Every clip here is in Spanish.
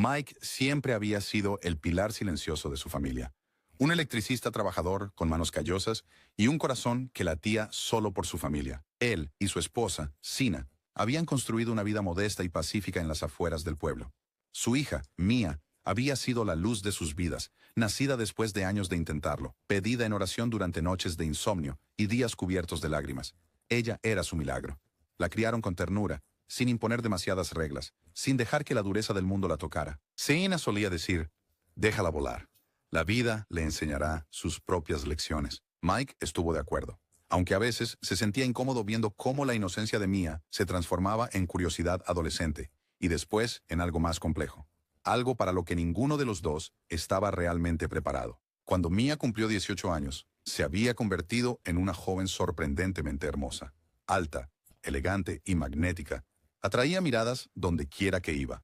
Mike siempre había sido el pilar silencioso de su familia. Un electricista trabajador con manos callosas y un corazón que latía solo por su familia. Él y su esposa, Sina, habían construido una vida modesta y pacífica en las afueras del pueblo. Su hija, Mia, había sido la luz de sus vidas, nacida después de años de intentarlo, pedida en oración durante noches de insomnio y días cubiertos de lágrimas. Ella era su milagro. La criaron con ternura, sin imponer demasiadas reglas, sin dejar que la dureza del mundo la tocara. Sina solía decir, déjala volar. La vida le enseñará sus propias lecciones. Mike estuvo de acuerdo, aunque a veces se sentía incómodo viendo cómo la inocencia de Mia se transformaba en curiosidad adolescente y después en algo más complejo. Algo para lo que ninguno de los dos estaba realmente preparado. Cuando Mia cumplió 18 años, se había convertido en una joven sorprendentemente hermosa, alta, elegante y magnética. Atraía miradas donde quiera que iba.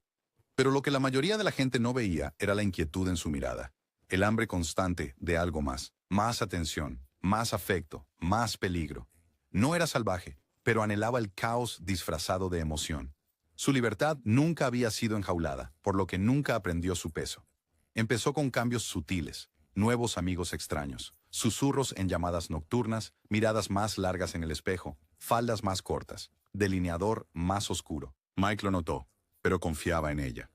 Pero lo que la mayoría de la gente no veía era la inquietud en su mirada. El hambre constante de algo más atención, más afecto, más peligro. No era salvaje, pero anhelaba el caos disfrazado de emoción. Su libertad nunca había sido enjaulada, por lo que nunca aprendió su peso. Empezó con cambios sutiles, nuevos amigos extraños, susurros en llamadas nocturnas, miradas más largas en el espejo, faldas más cortas, delineador más oscuro. Mike lo notó, pero confiaba en ella.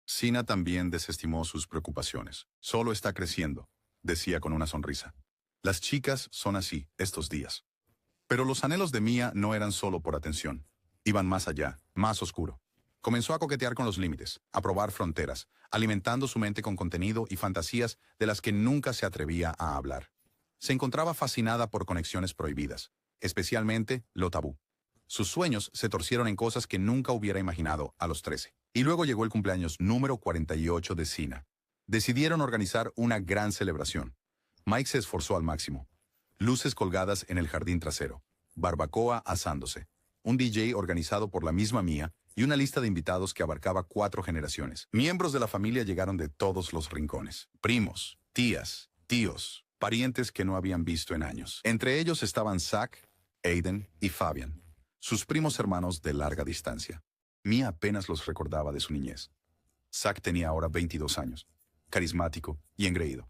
Sina también desestimó sus preocupaciones. Solo está creciendo, decía con una sonrisa. Las chicas son así estos días. Pero los anhelos de Mia no eran solo por atención. Iban más allá, más oscuro. Comenzó a coquetear con los límites, a probar fronteras, alimentando su mente con contenido y fantasías de las que nunca se atrevía a hablar. Se encontraba fascinada por conexiones prohibidas, especialmente lo tabú. Sus sueños se torcieron en cosas que nunca hubiera imaginado a los 13. Y luego llegó el cumpleaños número 48 de Sina. Decidieron organizar una gran celebración. Mike se esforzó al máximo. Luces colgadas en el jardín trasero, barbacoa asándose, un DJ organizado por la misma Mia y una lista de invitados que abarcaba 4 generaciones. Miembros de la familia llegaron de todos los rincones. Primos, tías, tíos, parientes que no habían visto en años. Entre ellos estaban Zach, Aiden y Fabian, sus primos hermanos de larga distancia. Mia apenas los recordaba de su niñez. Zach tenía ahora 22 años, carismático y engreído.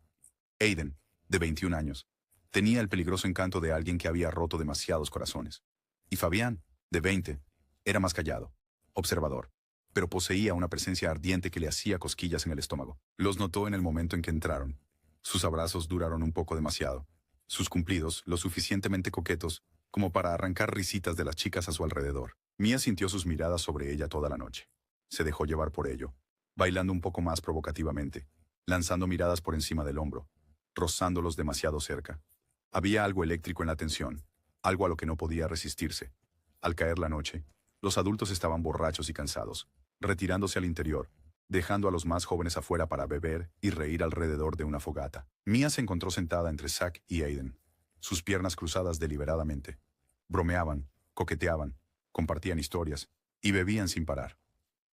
Aiden, de 21 años, tenía el peligroso encanto de alguien que había roto demasiados corazones. Y Fabián, de 20, era más callado, observador, pero poseía una presencia ardiente que le hacía cosquillas en el estómago. Los notó en el momento en que entraron. Sus abrazos duraron un poco demasiado. Sus cumplidos, lo suficientemente coquetos como para arrancar risitas de las chicas a su alrededor. Mia sintió sus miradas sobre ella toda la noche. Se dejó llevar por ello, bailando un poco más provocativamente, lanzando miradas por encima del hombro, rozándolos demasiado cerca. Había algo eléctrico en la tensión, algo a lo que no podía resistirse. Al caer la noche, los adultos estaban borrachos y cansados, retirándose al interior, dejando a los más jóvenes afuera para beber y reír alrededor de una fogata. Mia se encontró sentada entre Zach y Aiden, sus piernas cruzadas deliberadamente. Bromeaban, coqueteaban, compartían historias y bebían sin parar.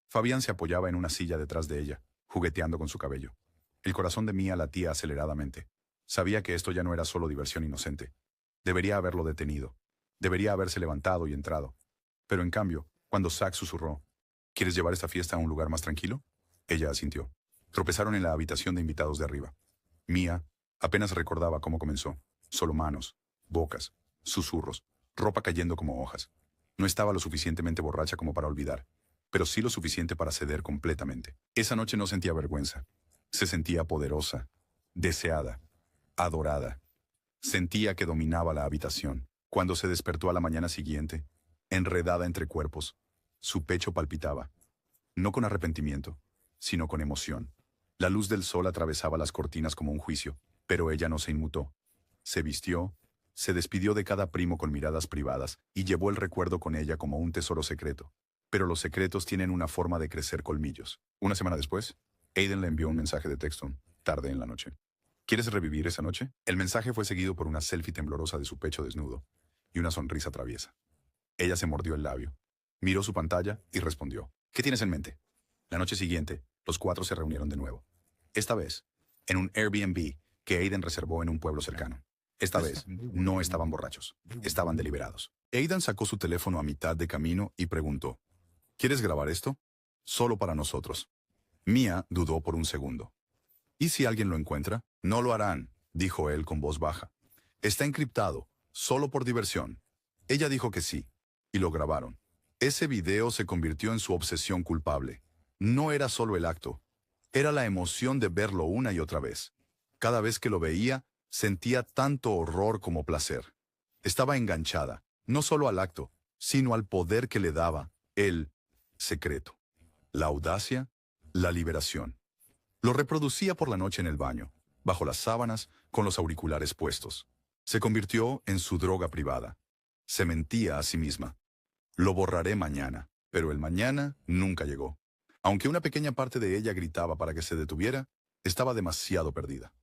Fabián se apoyaba en una silla detrás de ella, jugueteando con su cabello. El corazón de Mia latía aceleradamente. Sabía que esto ya no era solo diversión inocente. Debería haberlo detenido. Debería haberse levantado y entrado. Pero en cambio, cuando Zach susurró, ¿quieres llevar esta fiesta a un lugar más tranquilo? Ella asintió. Tropezaron en la habitación de invitados de arriba. Mia apenas recordaba cómo comenzó. Solo manos, bocas, susurros, ropa cayendo como hojas. No estaba lo suficientemente borracha como para olvidar, pero sí lo suficiente para ceder completamente. Esa noche no sentía vergüenza. Se sentía poderosa, deseada, adorada. Sentía que dominaba la habitación. Cuando se despertó a la mañana siguiente, enredada entre cuerpos, su pecho palpitaba. No con arrepentimiento, sino con emoción. La luz del sol atravesaba las cortinas como un juicio, pero ella no se inmutó. Se vistió, se despidió de cada primo con miradas privadas y llevó el recuerdo con ella como un tesoro secreto. Pero los secretos tienen una forma de crecer colmillos. Una semana después, Aiden le envió un mensaje de texto, tarde en la noche. ¿Quieres revivir esa noche? El mensaje fue seguido por una selfie temblorosa de su pecho desnudo y una sonrisa traviesa. Ella se mordió el labio, miró su pantalla y respondió. ¿Qué tienes en mente? La noche siguiente, los 4 se reunieron de nuevo. Esta vez, en un Airbnb que Aiden reservó en un pueblo cercano. Esta vez, no estaban borrachos, estaban deliberados. Aiden sacó su teléfono a mitad de camino y preguntó, ¿quieres grabar esto? Solo para nosotros. Mia dudó por un segundo. ¿Y si alguien lo encuentra? No lo harán, dijo él con voz baja. Está encriptado, solo por diversión. Ella dijo que sí, y lo grabaron. Ese video se convirtió en su obsesión culpable. No era solo el acto, era la emoción de verlo una y otra vez. Cada vez que lo veía, sentía tanto horror como placer. Estaba enganchada, no solo al acto, sino al poder que le daba el secreto. La audacia, la liberación. Lo reproducía por la noche en el baño, bajo las sábanas, con los auriculares puestos. Se convirtió en su droga privada. Se mentía a sí misma. Lo borraré mañana, pero el mañana nunca llegó. Aunque una pequeña parte de ella gritaba para que se detuviera, estaba demasiado perdida.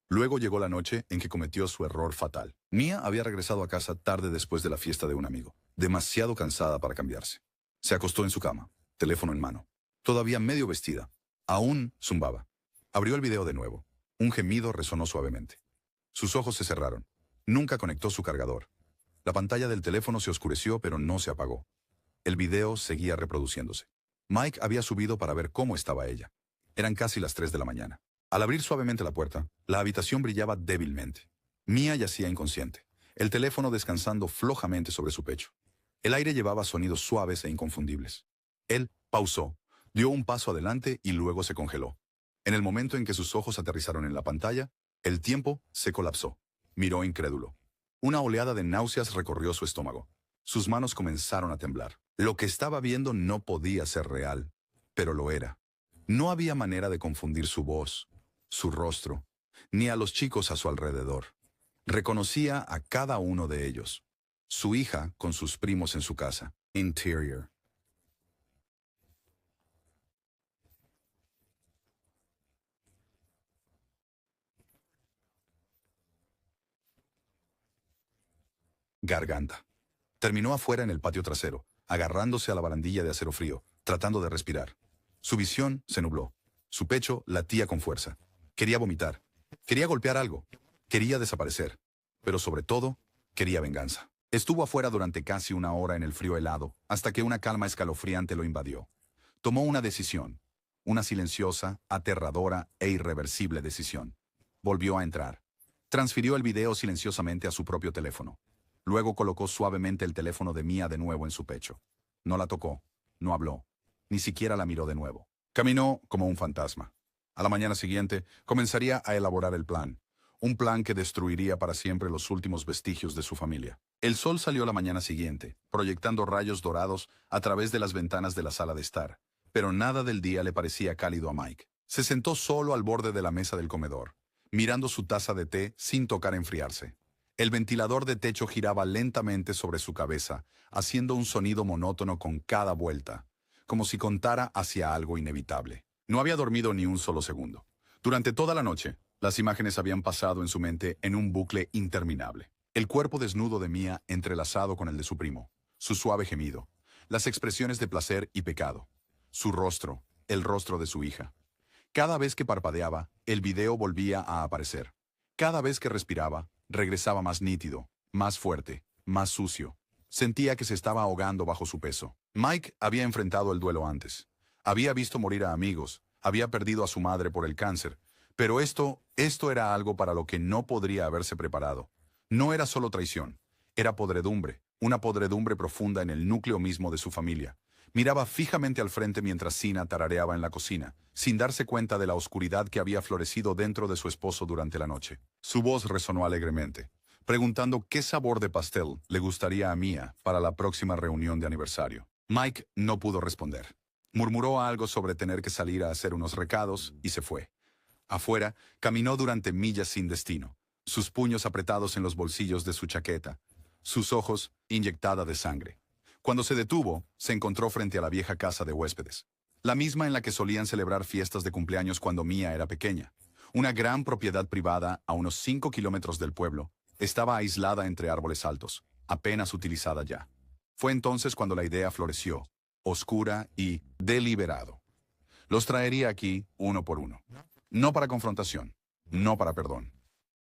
Luego llegó la noche en que cometió su error fatal. Mia había regresado a casa tarde después de la fiesta de un amigo, demasiado cansada para cambiarse. Se acostó en su cama, teléfono en mano, todavía medio vestida. Aún zumbaba. Abrió el video de nuevo. Un gemido resonó suavemente. Sus ojos se cerraron. Nunca conectó su cargador. La pantalla del teléfono se oscureció, pero no se apagó. El video seguía reproduciéndose. Mike había subido para ver cómo estaba ella. Eran casi las 3 de la mañana. Al abrir suavemente la puerta, la habitación brillaba débilmente. Mia yacía inconsciente, el teléfono descansando flojamente sobre su pecho. El aire llevaba sonidos suaves e inconfundibles. Él pausó, dio un paso adelante y luego se congeló. En el momento en que sus ojos aterrizaron en la pantalla, el tiempo se colapsó. Miró incrédulo. Una oleada de náuseas recorrió su estómago. Sus manos comenzaron a temblar. Lo que estaba viendo no podía ser real, pero lo era. No había manera de confundir su voz, su rostro, ni a los chicos a su alrededor. Reconocía a cada uno de ellos. Su hija con sus primos en su casa. Interior. Garganta. Terminó afuera en el patio trasero, agarrándose a la barandilla de acero frío, tratando de respirar. Su visión se nubló. Su pecho latía con fuerza. Quería vomitar. Quería golpear algo. Quería desaparecer. Pero sobre todo, quería venganza. Estuvo afuera durante casi una hora en el frío helado, hasta que una calma escalofriante lo invadió. Tomó una decisión. Una silenciosa, aterradora e irreversible decisión. Volvió a entrar. Transfirió el video silenciosamente a su propio teléfono. Luego colocó suavemente el teléfono de Mia de nuevo en su pecho. No la tocó, no habló, ni siquiera la miró de nuevo. Caminó como un fantasma. A la mañana siguiente, comenzaría a elaborar el plan. Un plan que destruiría para siempre los últimos vestigios de su familia. El sol salió la mañana siguiente, proyectando rayos dorados a través de las ventanas de la sala de estar. Pero nada del día le parecía cálido a Mike. Se sentó solo al borde de la mesa del comedor, mirando su taza de té sin tocar enfriarse. El ventilador de techo giraba lentamente sobre su cabeza, haciendo un sonido monótono con cada vuelta, como si contara hacia algo inevitable. No había dormido ni un solo segundo. Durante toda la noche, las imágenes habían pasado en su mente en un bucle interminable. El cuerpo desnudo de Mia entrelazado con el de su primo, su suave gemido, las expresiones de placer y pecado, su rostro, el rostro de su hija. Cada vez que parpadeaba, el video volvía a aparecer. Cada vez que respiraba, regresaba más nítido, más fuerte, más sucio. Sentía que se estaba ahogando bajo su peso. Mike había enfrentado el duelo antes. Había visto morir a amigos, había perdido a su madre por el cáncer. Pero esto era algo para lo que no podría haberse preparado. No era solo traición, era podredumbre, una podredumbre profunda en el núcleo mismo de su familia. Miraba fijamente al frente mientras Sina tarareaba en la cocina, sin darse cuenta de la oscuridad que había florecido dentro de su esposo durante la noche. Su voz resonó alegremente, preguntando qué sabor de pastel le gustaría a Mia para la próxima reunión de aniversario. Mike no pudo responder. Murmuró algo sobre tener que salir a hacer unos recados y se fue. Afuera, caminó durante millas sin destino, sus puños apretados en los bolsillos de su chaqueta, sus ojos inyectada de sangre. Cuando se detuvo, se encontró frente a la vieja casa de huéspedes, la misma en la que solían celebrar fiestas de cumpleaños cuando Mia era pequeña. Una gran propiedad privada a unos 5 kilómetros del pueblo, estaba aislada entre árboles altos, apenas utilizada ya. Fue entonces cuando la idea floreció, oscura y deliberado. Los traería aquí uno por uno. No para confrontación, no para perdón,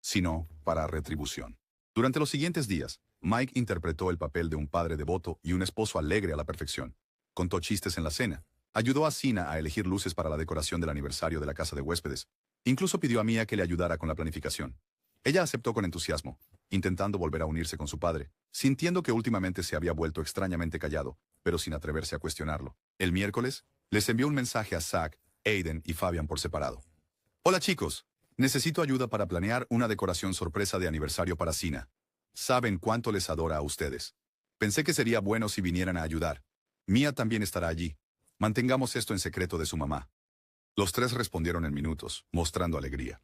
sino para retribución. Durante los siguientes días, Mike interpretó el papel de un padre devoto y un esposo alegre a la perfección. Contó chistes en la cena, Ayudó a Sina a elegir luces para la decoración del aniversario de la casa de huéspedes. Incluso pidió a Mia que le ayudara con la planificación. Ella aceptó con entusiasmo, intentando volver a unirse con su padre, sintiendo que últimamente se había vuelto extrañamente callado, pero sin atreverse a cuestionarlo. El miércoles, les envió un mensaje a Zach, Aiden y Fabian por separado. Hola chicos, necesito ayuda para planear una decoración sorpresa de aniversario para Sina. Saben cuánto les adora a ustedes. Pensé que sería bueno si vinieran a ayudar. Mia también estará allí. Mantengamos esto en secreto de su mamá. Los tres respondieron en minutos, mostrando alegría.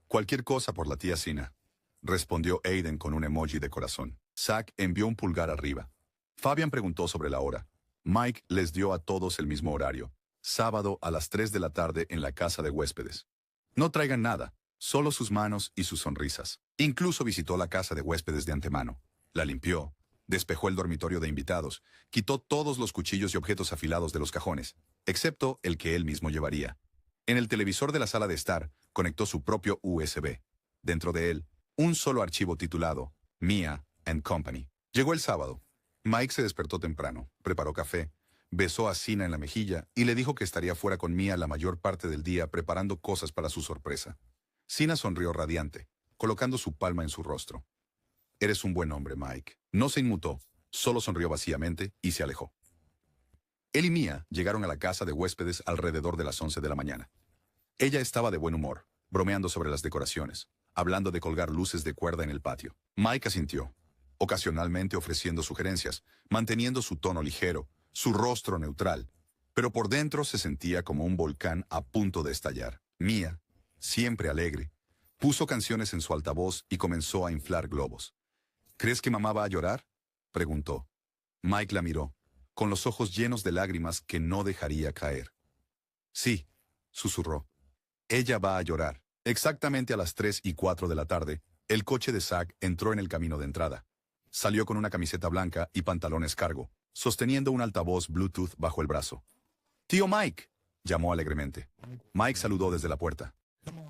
Cualquier cosa por la tía Sina, respondió Aiden con un emoji de corazón. Zach envió un pulgar arriba. Fabian preguntó sobre la hora. Mike les dio a todos el mismo horario, sábado a las 3 de la tarde en la casa de huéspedes. No traigan nada, solo sus manos y sus sonrisas. Incluso visitó la casa de huéspedes de antemano. La limpió, despejó el dormitorio de invitados, quitó todos los cuchillos y objetos afilados de los cajones, excepto el que él mismo llevaría. En el televisor de la sala de estar, conectó su propio USB. Dentro de él, un solo archivo titulado Mia and Company. Llegó el sábado. Mike se despertó temprano, preparó café, besó a Sina en la mejilla y le dijo que estaría fuera con Mia la mayor parte del día preparando cosas para su sorpresa. Sina sonrió radiante, colocando su palma en su rostro. Eres un buen hombre, Mike. No se inmutó, solo sonrió vacíamente y se alejó. Él y Mia llegaron a la casa de huéspedes alrededor de las 11 de la mañana. Ella estaba de buen humor, bromeando sobre las decoraciones, hablando de colgar luces de cuerda en el patio. Mike asintió, ocasionalmente ofreciendo sugerencias, manteniendo su tono ligero, su rostro neutral, pero por dentro se sentía como un volcán a punto de estallar. Mia, siempre alegre, puso canciones en su altavoz y comenzó a inflar globos. ¿Crees que mamá va a llorar?, preguntó. Mike la miró, con los ojos llenos de lágrimas que no dejaría caer. Sí, susurró. Ella va a llorar. Exactamente a las 3:04 de la tarde, el coche de Zach entró en el camino de entrada. Salió con una camiseta blanca y pantalones cargo, sosteniendo un altavoz Bluetooth bajo el brazo. «Tío Mike», llamó alegremente. Mike saludó desde la puerta.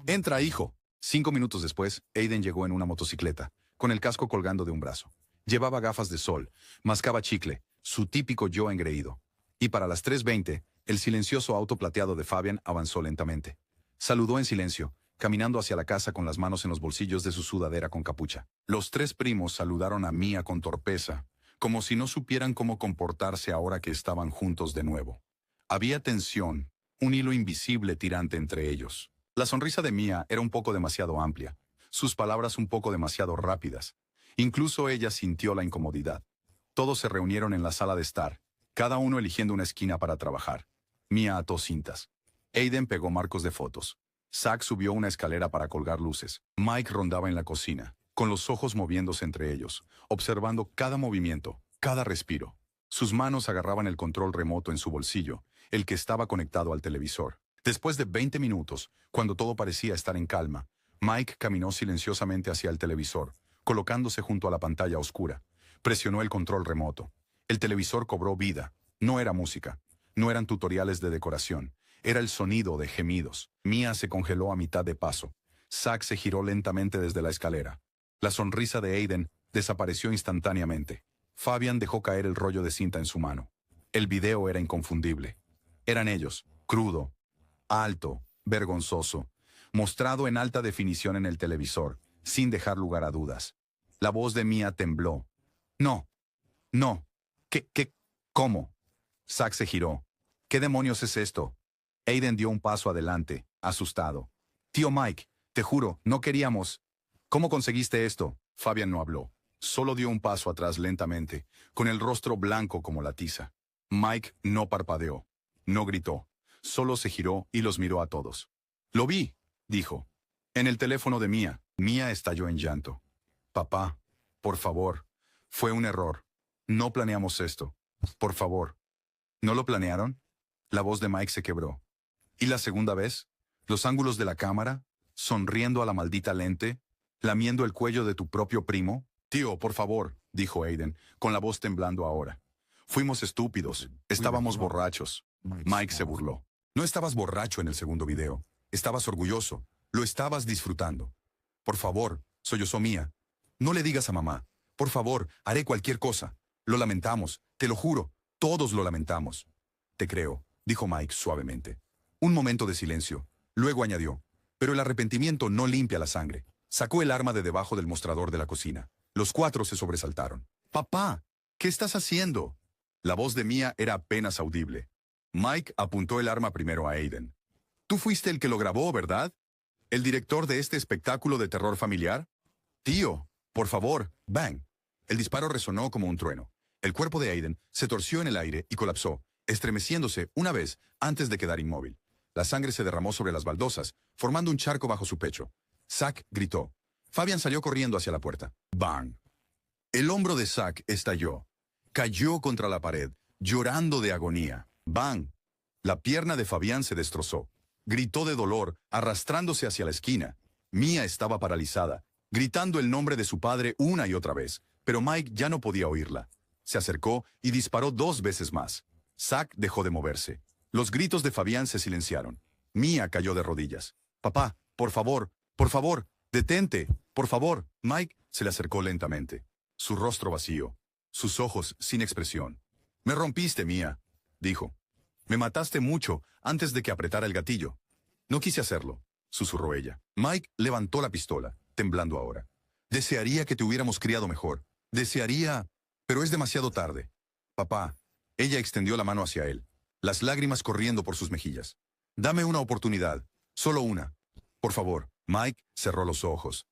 «Entra, hijo». 5 minutos después, Aiden llegó en una motocicleta, con el casco colgando de un brazo. Llevaba gafas de sol, mascaba chicle, su típico yo engreído. Y para las 3:20, el silencioso auto plateado de Fabian avanzó lentamente. Saludó en silencio, caminando hacia la casa con las manos en los bolsillos de su sudadera con capucha. Los tres primos saludaron a Mia con torpeza, como si no supieran cómo comportarse ahora que estaban juntos de nuevo. Había tensión, un hilo invisible tirante entre ellos. La sonrisa de Mia era un poco demasiado amplia, sus palabras un poco demasiado rápidas. Incluso ella sintió la incomodidad. Todos se reunieron en la sala de estar, cada uno eligiendo una esquina para trabajar. Mia ató cintas. Aiden pegó marcos de fotos. Zach subió una escalera para colgar luces. Mike rondaba en la cocina, con los ojos moviéndose entre ellos, observando cada movimiento, cada respiro. Sus manos agarraban el control remoto en su bolsillo, el que estaba conectado al televisor. Después de 20 minutos, cuando todo parecía estar en calma, Mike caminó silenciosamente hacia el televisor, colocándose junto a la pantalla oscura. Presionó el control remoto. El televisor cobró vida. No era música. No eran tutoriales de decoración. Era el sonido de gemidos. Mia se congeló a mitad de paso. Zach se giró lentamente desde la escalera. La sonrisa de Aiden desapareció instantáneamente. Fabian dejó caer el rollo de cinta en su mano. El video era inconfundible. Eran ellos, crudo, alto, vergonzoso, mostrado en alta definición en el televisor, sin dejar lugar a dudas. La voz de Mia tembló. «No, no, ¿cómo?» Zach se giró. «¿Qué demonios es esto?» Aiden dio un paso adelante, asustado. «Tío Mike, te juro, no queríamos». «¿Cómo conseguiste esto?» Fabian no habló. Solo dio un paso atrás lentamente, con el rostro blanco como la tiza. Mike no parpadeó, no gritó, solo se giró y los miró a todos. «Lo vi», dijo. «En el teléfono de Mia». Mia estalló en llanto. «Papá, por favor, fue un error. No planeamos esto. Por favor». «¿No lo planearon?» La voz de Mike se quebró. ¿Y la segunda vez? ¿Los ángulos de la cámara? ¿Sonriendo a la maldita lente? ¿Lamiendo el cuello de tu propio primo? «Tío, por favor», dijo Aiden, con la voz temblando ahora. «Fuimos estúpidos. Estábamos borrachos». Mike se burló. «No estabas borracho en el segundo video. Estabas orgulloso. Lo estabas disfrutando. Por favor», sollozó Mia. «No le digas a mamá. Por favor, haré cualquier cosa. Lo lamentamos. Te lo juro. Todos lo lamentamos». «Te creo», dijo Mike suavemente. Un momento de silencio. Luego añadió, pero el arrepentimiento no limpia la sangre. Sacó el arma de debajo del mostrador de la cocina. Los cuatro se sobresaltaron. «Papá, ¿qué estás haciendo?» La voz de Mia era apenas audible. Mike apuntó el arma primero a Aiden. «Tú fuiste el que lo grabó, ¿verdad? ¿El director de este espectáculo de terror familiar?» «Tío, por favor, bang». El disparo resonó como un trueno. El cuerpo de Aiden se torció en el aire y colapsó, estremeciéndose una vez antes de quedar inmóvil. La sangre se derramó sobre las baldosas, formando un charco bajo su pecho. Zack gritó. Fabian salió corriendo hacia la puerta. ¡Bang! El hombro de Zack estalló. Cayó contra la pared, llorando de agonía. ¡Bang! La pierna de Fabián se destrozó. Gritó de dolor, arrastrándose hacia la esquina. Mia estaba paralizada, gritando el nombre de su padre una y otra vez, pero Mike ya no podía oírla. Se acercó y disparó 2 veces más. Zack dejó de moverse. Los gritos de Fabián se silenciaron. Mia cayó de rodillas. «Papá, por favor, detente, por favor». Mike se le acercó lentamente. Su rostro vacío, sus ojos sin expresión. «Me rompiste, Mia», dijo. «Me mataste mucho antes de que apretara el gatillo». «No quise hacerlo», susurró ella. Mike levantó la pistola, temblando ahora. «Desearía que te hubiéramos criado mejor. Desearía... pero es demasiado tarde». «Papá». Ella extendió la mano hacia él, las lágrimas corriendo por sus mejillas. «Dame una oportunidad, solo una. Por favor». Mike cerró los ojos.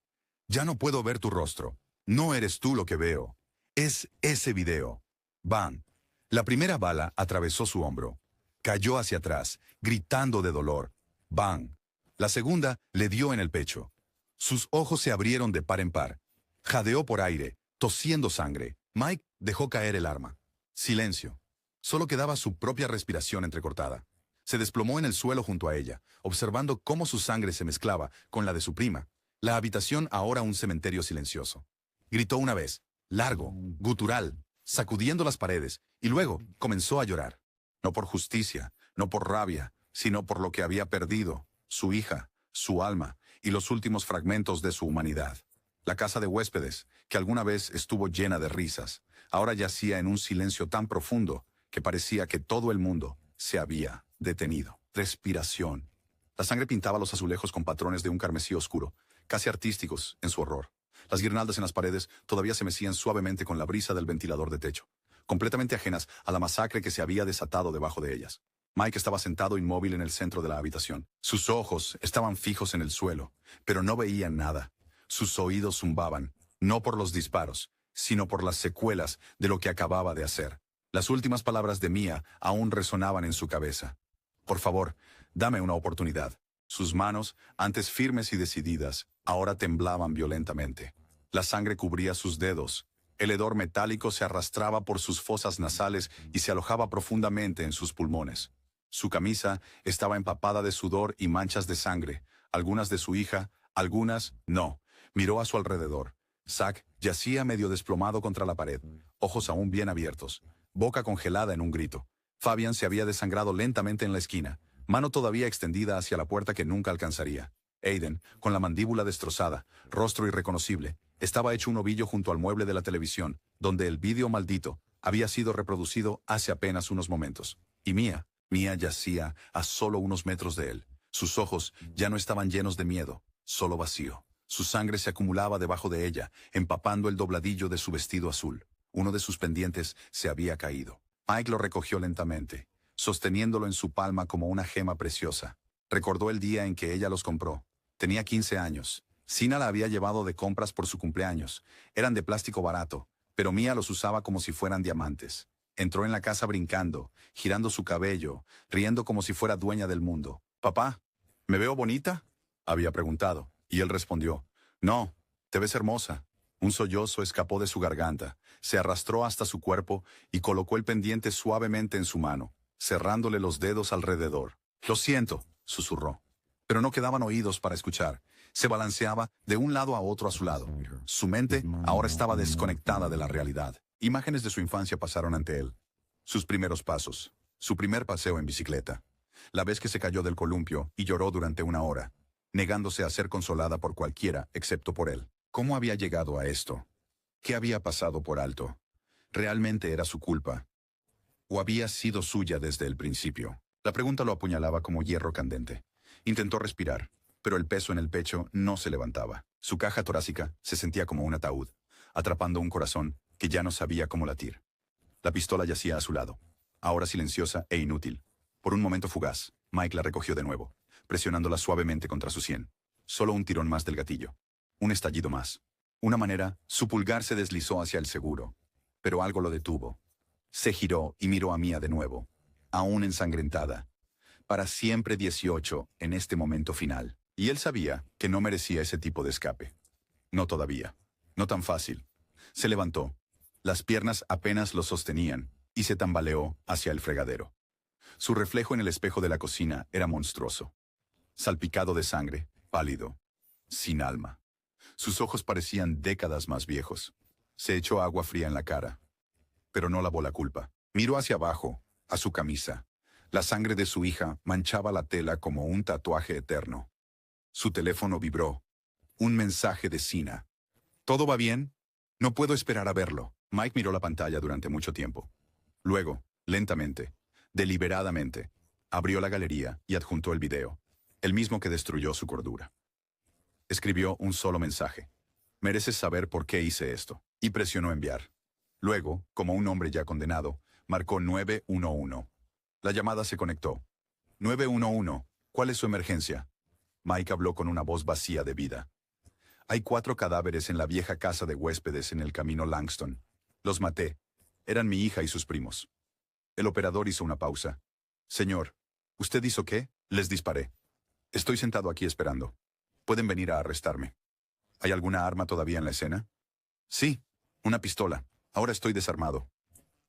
«Ya no puedo ver tu rostro. No eres tú lo que veo. Es ese video». ¡Bam! La primera bala atravesó su hombro. Cayó hacia atrás, gritando de dolor. ¡Bam! La segunda le dio en el pecho. Sus ojos se abrieron de par en par. Jadeó por aire, tosiendo sangre. Mike dejó caer el arma. Silencio. Solo quedaba su propia respiración entrecortada. Se desplomó en el suelo junto a ella, observando cómo su sangre se mezclaba con la de su prima. La habitación ahora un cementerio silencioso. Gritó una vez, largo, gutural, sacudiendo las paredes, y luego comenzó a llorar. No por justicia, no por rabia, sino por lo que había perdido, su hija, su alma y los últimos fragmentos de su humanidad. La casa de huéspedes, que alguna vez estuvo llena de risas, ahora yacía en un silencio tan profundo que parecía que todo el mundo se había detenido. Respiración. La sangre pintaba los azulejos con patrones de un carmesí oscuro, casi artísticos en su horror. Las guirnaldas en las paredes todavía se mecían suavemente con la brisa del ventilador de techo, completamente ajenas a la masacre que se había desatado debajo de ellas. Mike estaba sentado inmóvil en el centro de la habitación. Sus ojos estaban fijos en el suelo, pero no veían nada. Sus oídos zumbaban, no por los disparos, sino por las secuelas de lo que acababa de hacer. Las últimas palabras de Mia aún resonaban en su cabeza. «Por favor, dame una oportunidad». Sus manos, antes firmes y decididas, ahora temblaban violentamente. La sangre cubría sus dedos. El hedor metálico se arrastraba por sus fosas nasales y se alojaba profundamente en sus pulmones. Su camisa estaba empapada de sudor y manchas de sangre, algunas de su hija, algunas no. Miró a su alrededor. Zack yacía medio desplomado contra la pared, ojos aún bien abiertos, boca congelada en un grito. Fabian se había desangrado lentamente en la esquina, mano todavía extendida hacia la puerta que nunca alcanzaría. Aiden, con la mandíbula destrozada, rostro irreconocible, estaba hecho un ovillo junto al mueble de la televisión, donde el vídeo maldito había sido reproducido hace apenas unos momentos. Y Mia yacía a solo unos metros de él. Sus ojos ya no estaban llenos de miedo, solo vacío. Su sangre se acumulaba debajo de ella, empapando el dobladillo de su vestido azul. Uno de sus pendientes se había caído. Mike lo recogió lentamente, sosteniéndolo en su palma como una gema preciosa. Recordó el día en que ella los compró. Tenía 15 años. Sina la había llevado de compras por su cumpleaños. Eran de plástico barato, pero Mia los usaba como si fueran diamantes. Entró en la casa brincando, girando su cabello, riendo como si fuera dueña del mundo. «Papá, ¿me veo bonita?», había preguntado, y él respondió, «No, te ves hermosa». Un sollozo escapó de su garganta, se arrastró hasta su cuerpo y colocó el pendiente suavemente en su mano, cerrándole los dedos alrededor. «Lo siento», susurró. Pero no quedaban oídos para escuchar. Se balanceaba de un lado a otro a su lado. Su mente ahora estaba desconectada de la realidad. Imágenes de su infancia pasaron ante él. Sus primeros pasos, su primer paseo en bicicleta, la vez que se cayó del columpio y lloró durante 1 hora, negándose a ser consolada por cualquiera excepto por él. ¿Cómo había llegado a esto? ¿Qué había pasado por alto? ¿Realmente era su culpa? ¿O había sido suya desde el principio? La pregunta lo apuñalaba como hierro candente. Intentó respirar, pero el peso en el pecho no se levantaba. Su caja torácica se sentía como un ataúd, atrapando un corazón que ya no sabía cómo latir. La pistola yacía a su lado, ahora silenciosa e inútil. Por un momento fugaz, Mike la recogió de nuevo, presionándola suavemente contra su sien. Solo un tirón más del gatillo. Un estallido más. Una manera, su pulgar se deslizó hacia el seguro. Pero algo lo detuvo. Se giró y miró a Mia de nuevo, aún ensangrentada. Para siempre 18 en este momento final. Y él sabía que no merecía ese tipo de escape. No todavía. No tan fácil. Se levantó. Las piernas apenas lo sostenían y se tambaleó hacia el fregadero. Su reflejo en el espejo de la cocina era monstruoso. Salpicado de sangre, pálido, sin alma. Sus ojos parecían décadas más viejos. Se echó agua fría en la cara, pero no lavó la culpa. Miró hacia abajo, a su camisa. La sangre de su hija manchaba la tela como un tatuaje eterno. Su teléfono vibró. Un mensaje de Sina. ¿Todo va bien? No puedo esperar a verlo. Mike miró la pantalla durante mucho tiempo. Luego, lentamente, deliberadamente, abrió la galería y adjuntó el video, el mismo que destruyó su cordura. Escribió un solo mensaje. Mereces saber por qué hice esto. Y presionó enviar. Luego, como un hombre ya condenado, marcó 911. La llamada se conectó. 911, ¿cuál es su emergencia? Mike habló con una voz vacía de vida. Hay 4 cadáveres en la vieja casa de huéspedes en el camino Langston. Los maté. Eran mi hija y sus primos. El operador hizo una pausa. Señor, ¿usted hizo qué? Les disparé. Estoy sentado aquí esperando. Pueden venir a arrestarme. ¿Hay alguna arma todavía en la escena? Sí, una pistola. Ahora estoy desarmado.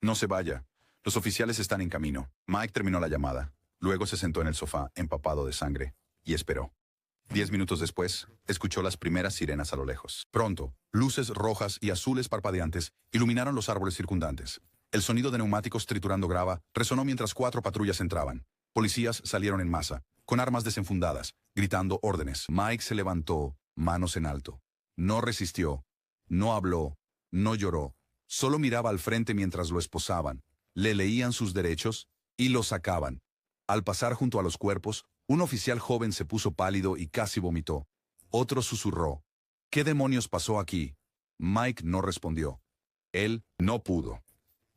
No se vaya. Los oficiales están en camino. Mike terminó la llamada. Luego se sentó en el sofá, empapado de sangre, y esperó. 10 minutos después, escuchó las primeras sirenas a lo lejos. Pronto, luces rojas y azules parpadeantes iluminaron los árboles circundantes. El sonido de neumáticos triturando grava resonó mientras 4 patrullas entraban. Policías salieron en masa, con armas desenfundadas, gritando órdenes. Mike se levantó, manos en alto. No resistió, no habló, no lloró. Solo miraba al frente mientras lo esposaban. Le leían sus derechos y lo sacaban. Al pasar junto a los cuerpos, un oficial joven se puso pálido y casi vomitó. Otro susurró. ¿Qué demonios pasó aquí? Mike no respondió. Él no pudo.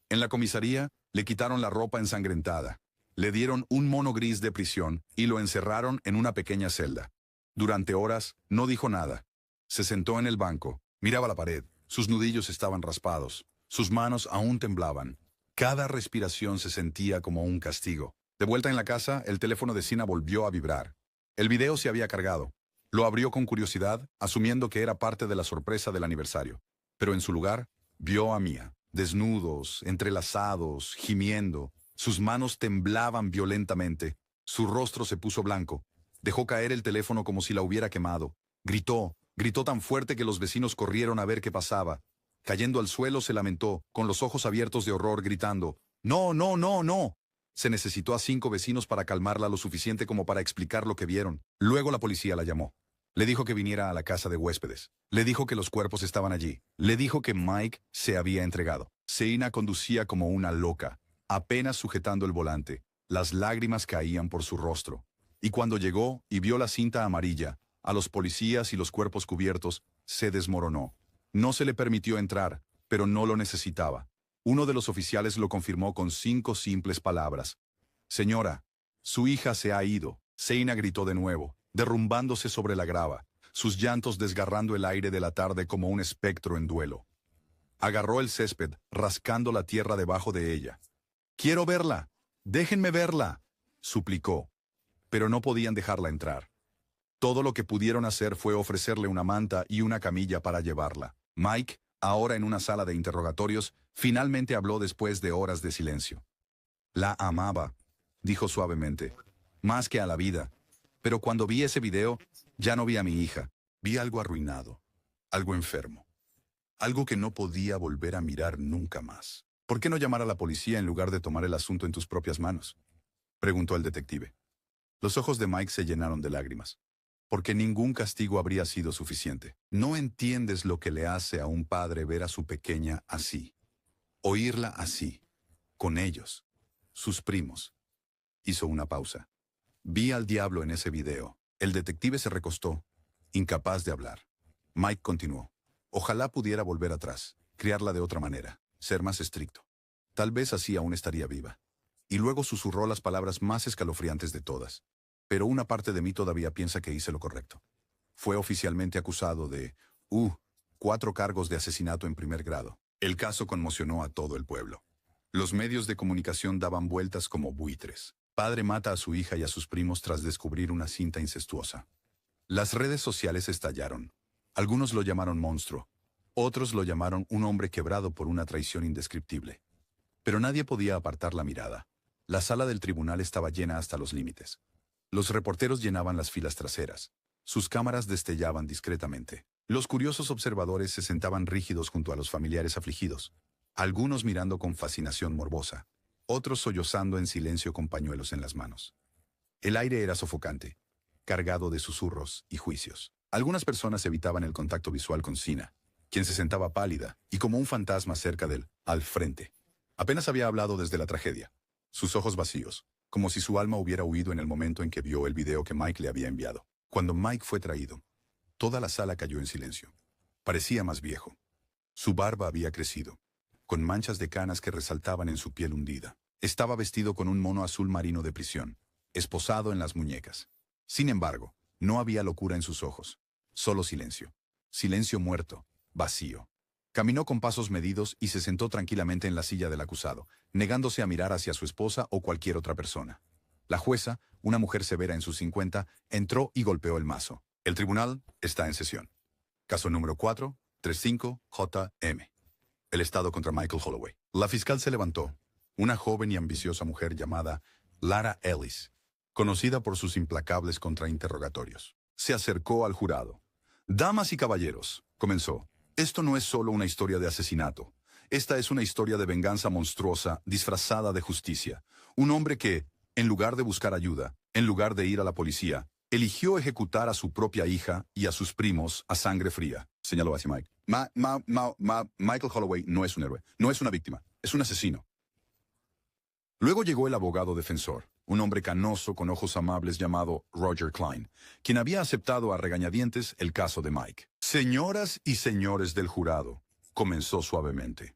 En la comisaría, le quitaron la ropa ensangrentada. Le dieron un mono gris de prisión y lo encerraron en una pequeña celda. Durante horas, no dijo nada. Se sentó en el banco, miraba la pared. Sus nudillos estaban raspados. Sus manos aún temblaban. Cada respiración se sentía como un castigo. De vuelta en la casa, el teléfono de Sina volvió a vibrar. El video se había cargado. Lo abrió con curiosidad, asumiendo que era parte de la sorpresa del aniversario. Pero en su lugar, vio a Mia, desnudos, entrelazados, gimiendo. Sus manos temblaban violentamente. Su rostro se puso blanco. Dejó caer el teléfono como si la hubiera quemado. Gritó tan fuerte que los vecinos corrieron a ver qué pasaba. Cayendo al suelo se lamentó, con los ojos abiertos de horror, gritando, «¡No, no, no, no!». Se necesitó a 5 vecinos para calmarla lo suficiente como para explicar lo que vieron. Luego la policía la llamó. Le dijo que viniera a la casa de huéspedes. Le dijo que los cuerpos estaban allí. Le dijo que Mike se había entregado. Seina conducía como una loca, apenas sujetando el volante. Las lágrimas caían por su rostro. Y cuando llegó y vio la cinta amarilla, a los policías y los cuerpos cubiertos, se desmoronó. No se le permitió entrar, pero no lo necesitaba. Uno de los oficiales lo confirmó con 5 simples palabras. «Señora, su hija se ha ido». Seina gritó de nuevo, derrumbándose sobre la grava, sus llantos desgarrando el aire de la tarde como un espectro en duelo. Agarró el césped, rascando la tierra debajo de ella. «¡Quiero verla! ¡Déjenme verla!», suplicó. Pero no podían dejarla entrar. Todo lo que pudieron hacer fue ofrecerle una manta y una camilla para llevarla. Mike, ahora en una sala de interrogatorios, finalmente habló después de horas de silencio. «La amaba», dijo suavemente, «más que a la vida. Pero cuando vi ese video, ya no vi a mi hija. Vi algo arruinado, algo enfermo, algo que no podía volver a mirar nunca más». «¿Por qué no llamar a la policía en lugar de tomar el asunto en tus propias manos?», preguntó el detective. Los ojos de Mike se llenaron de lágrimas. «Porque ningún castigo habría sido suficiente. No entiendes lo que le hace a un padre ver a su pequeña así, oírla así, con ellos, sus primos. Hizo una pausa. Vi al diablo en ese video. El detective se recostó, incapaz de hablar. Mike continuó. Ojalá pudiera volver atrás, criarla de otra manera, ser más estricto. Tal vez así aún estaría viva. Y luego susurró las palabras más escalofriantes de todas. Pero una parte de mí todavía piensa que hice lo correcto. Fue oficialmente acusado de 4 cargos de asesinato en primer grado. El caso conmocionó a todo el pueblo. Los medios de comunicación daban vueltas como buitres. Padre mata a su hija y a sus primos tras descubrir una cinta incestuosa. Las redes sociales estallaron. Algunos lo llamaron monstruo. Otros lo llamaron un hombre quebrado por una traición indescriptible. Pero nadie podía apartar la mirada. La sala del tribunal estaba llena hasta los límites. Los reporteros llenaban las filas traseras. Sus cámaras destellaban discretamente. Los curiosos observadores se sentaban rígidos junto a los familiares afligidos, algunos mirando con fascinación morbosa, otros sollozando en silencio con pañuelos en las manos. El aire era sofocante, cargado de susurros y juicios. Algunas personas evitaban el contacto visual con Sina, quien se sentaba pálida y como un fantasma cerca de él, al frente. Apenas había hablado desde la tragedia, sus ojos vacíos, como si su alma hubiera huido en el momento en que vio el video que Mike le había enviado. Cuando Mike fue traído, toda la sala cayó en silencio. Parecía más viejo. Su barba había crecido, con manchas de canas que resaltaban en su piel hundida. Estaba vestido con un mono azul marino de prisión, esposado en las muñecas. Sin embargo, no había locura en sus ojos, solo silencio. Silencio muerto, vacío. Caminó con pasos medidos y se sentó tranquilamente en la silla del acusado, negándose a mirar hacia su esposa o cualquier otra persona. La jueza, una mujer severa en sus 50, entró y golpeó el mazo. El tribunal está en sesión. Caso número 435-JM. El Estado contra Michael Holloway. La fiscal se levantó. Una joven y ambiciosa mujer llamada Lara Ellis, conocida por sus implacables contrainterrogatorios. Se acercó al jurado. Damas y caballeros, comenzó. Esto no es solo una historia de asesinato. Esta es una historia de venganza monstruosa, disfrazada de justicia. Un hombre que, en lugar de buscar ayuda, en lugar de ir a la policía, eligió ejecutar a su propia hija y a sus primos a sangre fría. Señaló hacia Mike. Michael Holloway no es un héroe, no es una víctima, es un asesino. Luego llegó el abogado defensor, un hombre canoso con ojos amables llamado Roger Klein, quien había aceptado a regañadientes el caso de Mike. Señoras y señores del jurado, comenzó suavemente.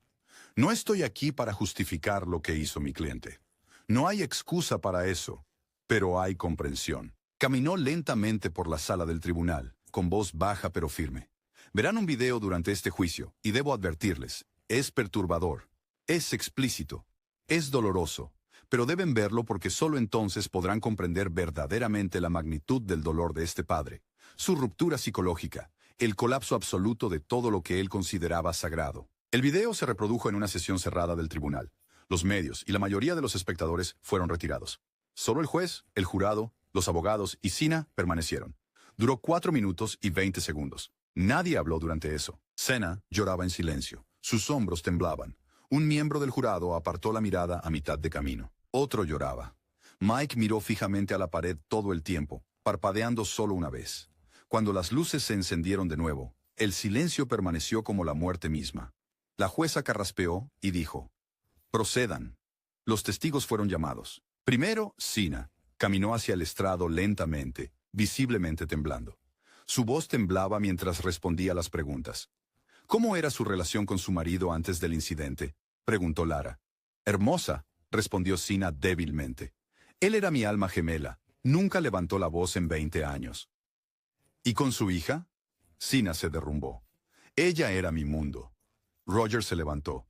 No estoy aquí para justificar lo que hizo mi cliente. No hay excusa para eso, pero hay comprensión. Caminó lentamente por la sala del tribunal, con voz baja pero firme. Verán un video durante este juicio, y debo advertirles, es perturbador, es explícito, es doloroso, pero deben verlo porque solo entonces podrán comprender verdaderamente la magnitud del dolor de este padre, su ruptura psicológica, el colapso absoluto de todo lo que él consideraba sagrado. El video se reprodujo en una sesión cerrada del tribunal. Los medios y la mayoría de los espectadores fueron retirados. Solo el juez, el jurado, los abogados y Sina permanecieron. Duró 4 minutos y 20 segundos. Nadie habló durante eso. Sena lloraba en silencio. Sus hombros temblaban. Un miembro del jurado apartó la mirada a mitad de camino. Otro lloraba. Mike miró fijamente a la pared todo el tiempo, parpadeando solo una vez. Cuando las luces se encendieron de nuevo, el silencio permaneció como la muerte misma. La jueza carraspeó y dijo: «Procedan». Los testigos fueron llamados. Primero, Sina. Caminó hacia el estrado lentamente, visiblemente temblando. Su voz temblaba mientras respondía a las preguntas. ¿Cómo era su relación con su marido antes del incidente?, preguntó Lara. Hermosa, respondió Sina débilmente. Él era mi alma gemela. Nunca levantó la voz en 20 años. ¿Y con su hija? Sina se derrumbó. Ella era mi mundo. Roger se levantó.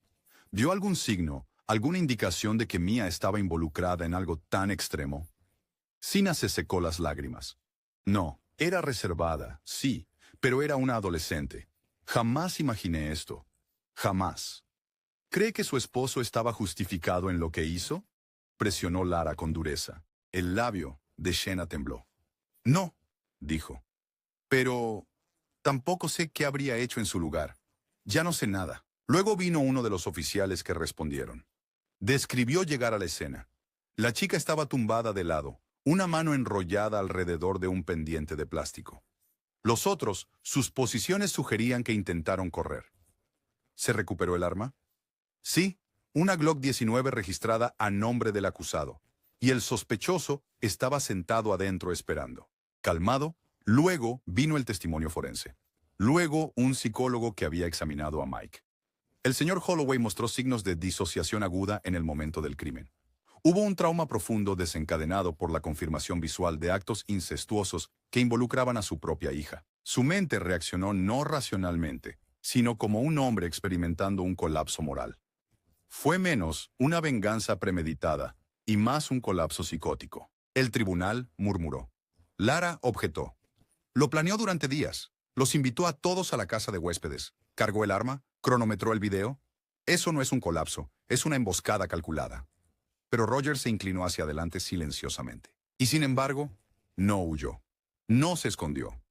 ¿Vio algún signo, alguna indicación de que Mia estaba involucrada en algo tan extremo? Sina se secó las lágrimas. No, era reservada, sí, pero era una adolescente. Jamás imaginé esto. Jamás. ¿Cree que su esposo estaba justificado en lo que hizo?, presionó Lara con dureza. El labio de Shena tembló. No, dijo. Pero tampoco sé qué habría hecho en su lugar. Ya no sé nada. Luego vino uno de los oficiales que respondieron. Describió llegar a la escena. La chica estaba tumbada de lado, una mano enrollada alrededor de un pendiente de plástico. Los otros, sus posiciones sugerían que intentaron correr. ¿Se recuperó el arma? Sí, una Glock 19 registrada a nombre del acusado. y el sospechoso estaba sentado adentro esperando. Calmado, luego vino el testimonio forense. Luego un psicólogo que había examinado a Mike. El señor Holloway mostró signos de disociación aguda en el momento del crimen. Hubo un trauma profundo desencadenado por la confirmación visual de actos incestuosos que involucraban a su propia hija. Su mente reaccionó no racionalmente, sino como un hombre experimentando un colapso moral. Fue menos una venganza premeditada y más un colapso psicótico. El tribunal murmuró. Lara objetó. Lo planeó durante días. Los invitó a todos a la casa de huéspedes. Cargó el arma, cronometró el video. Eso no es un colapso, es una emboscada calculada. Pero Roger se inclinó hacia adelante silenciosamente. Y sin embargo, no huyó. No se escondió.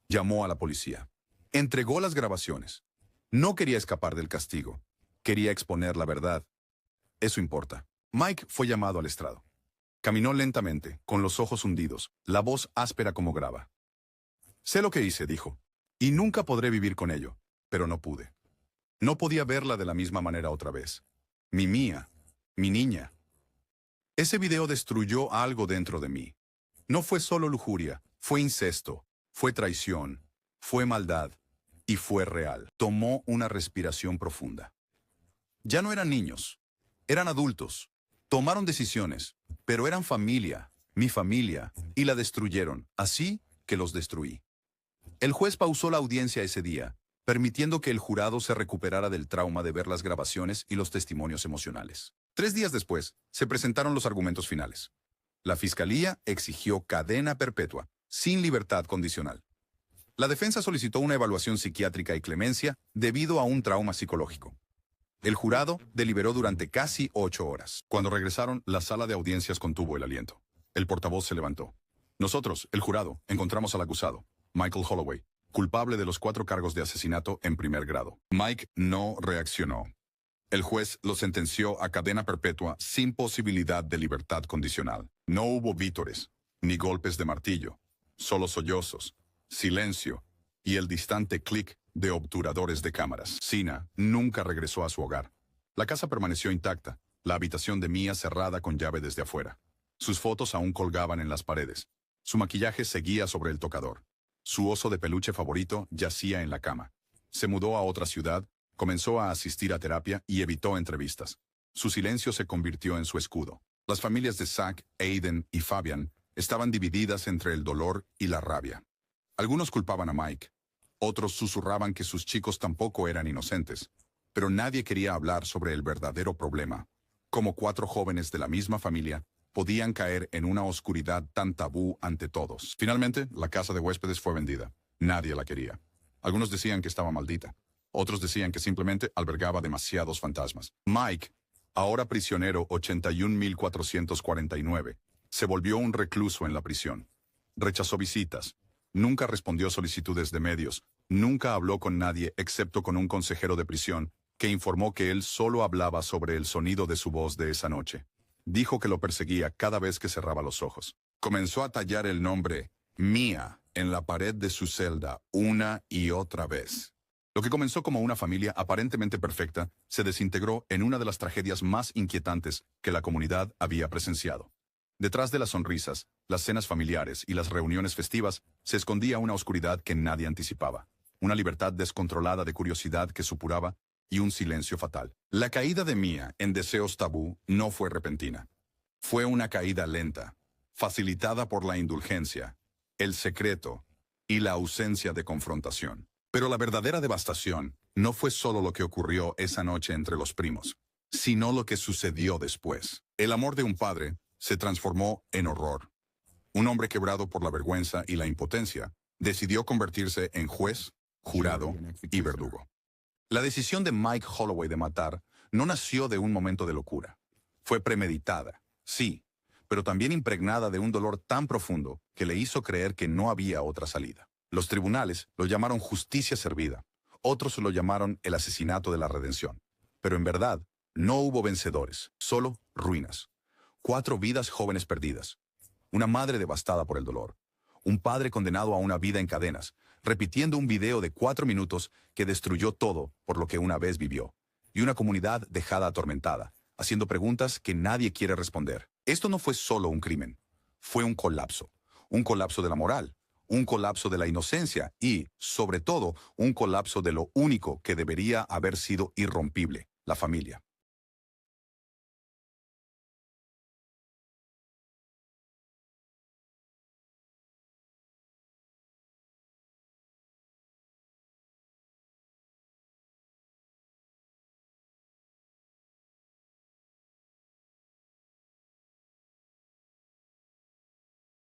Llamó a la policía. Entregó las grabaciones. No quería escapar del castigo. Quería exponer la verdad. Eso importa. Mike fue llamado al estrado. Caminó lentamente, con los ojos hundidos, la voz áspera como grava. Sé lo que hice, dijo, y nunca podré vivir con ello, pero no pude. No podía verla de la misma manera otra vez. Mi mía, mi niña. Ese video destruyó algo dentro de mí. No fue solo lujuria, fue incesto, fue traición, fue maldad, y fue real. Tomó una respiración profunda. Ya no eran niños, eran adultos. Tomaron decisiones, pero eran familia, mi familia, y la destruyeron, así que los destruí. El juez pausó la audiencia ese día, permitiendo que el jurado se recuperara del trauma de ver las grabaciones y los testimonios emocionales. 3 días después, se presentaron los argumentos finales. La fiscalía exigió cadena perpetua, sin libertad condicional. La defensa solicitó una evaluación psiquiátrica y clemencia debido a un trauma psicológico. El jurado deliberó durante casi 8 horas. Cuando regresaron, la sala de audiencias contuvo el aliento. El portavoz se levantó. Nosotros, el jurado, encontramos al acusado, Michael Holloway, culpable de los 4 cargos de asesinato en primer grado. Mike no reaccionó. El juez lo sentenció a cadena perpetua sin posibilidad de libertad condicional. No hubo vítores, ni golpes de martillo, solo sollozos, silencio y el distante clic de obturadores de cámaras. Sina nunca regresó a su hogar. La casa permaneció intacta, la habitación de Mia cerrada con llave desde afuera. Sus fotos aún colgaban en las paredes. Su maquillaje seguía sobre el tocador. Su oso de peluche favorito yacía en la cama. Se mudó a otra ciudad, comenzó a asistir a terapia y evitó entrevistas. Su silencio se convirtió en su escudo. Las familias de Zach, Aiden y Fabian estaban divididas entre el dolor y la rabia. Algunos culpaban a Mike. Otros susurraban que sus chicos tampoco eran inocentes. Pero nadie quería hablar sobre el verdadero problema. Cómo 4 jóvenes de la misma familia podían caer en una oscuridad tan tabú ante todos. Finalmente, la casa de huéspedes fue vendida. Nadie la quería. Algunos decían que estaba maldita. Otros decían que simplemente albergaba demasiados fantasmas. Mike, ahora prisionero 81.449, se volvió un recluso en la prisión. Rechazó visitas. Nunca respondió solicitudes de medios. Nunca habló con nadie excepto con un consejero de prisión que informó que él solo hablaba sobre el sonido de su voz de esa noche. Dijo que lo perseguía cada vez que cerraba los ojos. Comenzó a tallar el nombre Mia en la pared de su celda una y otra vez. Lo que comenzó como una familia aparentemente perfecta se desintegró en una de las tragedias más inquietantes que la comunidad había presenciado. Detrás de las sonrisas, las cenas familiares y las reuniones festivas se escondía una oscuridad que nadie anticipaba, una libertad descontrolada de curiosidad que supuraba y un silencio fatal. La caída de Mia en deseos tabú no fue repentina. Fue una caída lenta, facilitada por la indulgencia, el secreto y la ausencia de confrontación. Pero la verdadera devastación no fue solo lo que ocurrió esa noche entre los primos, sino lo que sucedió después. El amor de un padre se transformó en horror. Un hombre quebrado por la vergüenza y la impotencia decidió convertirse en juez, jurado y verdugo. La decisión de Mike Holloway de matar no nació de un momento de locura. Fue premeditada, sí, pero también impregnada de un dolor tan profundo que le hizo creer que no había otra salida. Los tribunales lo llamaron justicia servida. Otros lo llamaron el asesinato de la redención. Pero en verdad, no hubo vencedores, solo ruinas. 4 vidas jóvenes perdidas. Una madre devastada por el dolor. Un padre condenado a una vida en cadenas, repitiendo un video de 4 minutos que destruyó todo por lo que una vez vivió. Y una comunidad dejada atormentada, haciendo preguntas que nadie quiere responder. Esto no fue solo un crimen, fue un colapso de la moral, un colapso de la inocencia y, sobre todo, un colapso de lo único que debería haber sido irrompible, la familia.